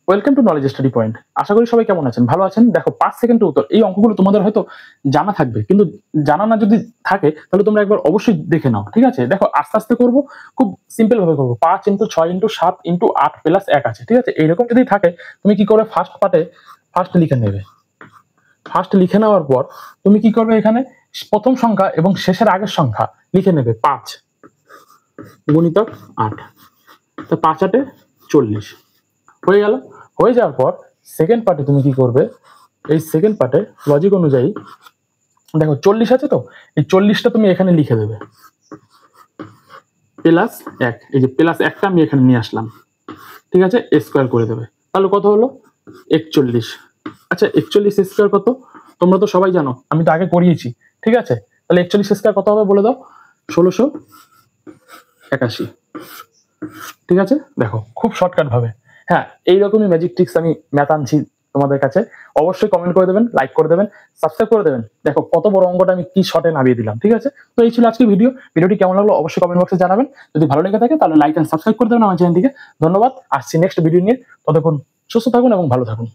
Welcome to knowledge study point. আশা করি সবাই কেমন আছেন, ভালো আছেন। দেখো 5 সেকেন্ডের উত্তর, এই অঙ্কগুলো তোমাদের হয়তো জানা থাকবে, কিন্তু জানা না যদি থাকে তাহলে তোমরা একবার অবশ্যই দেখে নাও, ঠিক আছে? দেখো আস্তে আস্তে করবো, খুব সিম্পল ভাবে করবো। 5 × 6 × 7 × 8 + 1 আছে, ঠিক আছে? এইরকম যদি থাকে তুমি কি করবে, ফার্স্ট পার্টে ফার্স্ট লিখে নেবে। ফার্স্ট লিখে নেওয়ার পর তুমি কি করবে, এখানে প্রথম সংখ্যা এবং শেষের আগের সংখ্যা লিখে নেবে। 5 × 8, তো 5 × 8 = 40 হয়ে গেল। হয়ে যাওয়ার পর সেকেন্ড পার্টে তুমি কি করবে, এই সেকেন্ড পার্টে লজিক অনুযায়ী দেখো 40 আছে, তো এই 40টা তুমি এখানে লিখে দেবে +1। এই যে +1টা আমি এখানে নিয়ে আসলাম, ঠিক আছে? স্কোয়ার করে দেবে, তাহলে কত হলো 41। আচ্ছা 41 স্কোয়ার কত তোমরা তো সবাই জানো, আমি তো আগে করিয়েছি, ঠিক আছে? তাহলে 41 স্কোয়ার কত হবে বলে দাও, 1681। ঠিক আছে, দেখো খুব শর্টকাট ভাবে। হ্যাঁ, এইরকমই ম্যাজিক ট্রিক্স আমি ম্যাথ আনছি তোমাদের কাছে। অবশ্যই কমেন্ট করে দেবেন, লাইক করে দেবেন, সাবস্ক্রাইব করে দেবেন। দেখো কত বড় অঙ্কটা আমি কি শর্টে নামিয়ে দিলাম, ঠিক আছে? তো এই ছিল আজকের ভিডিওটি কেমন লাগলো অবশ্যই কমেন্ট বক্সে জানাবেন। যদি ভালো লেগে থাকে তাহলে লাইক এন্ড সাবস্ক্রাইব করে দেবেন আমার চ্যানেলটিকে। ধন্যবাদ, আসছি নেক্সট ভিডিও নিয়ে। ততক্ষণ সুস্থ থাকুন এবং ভালো থাকুন।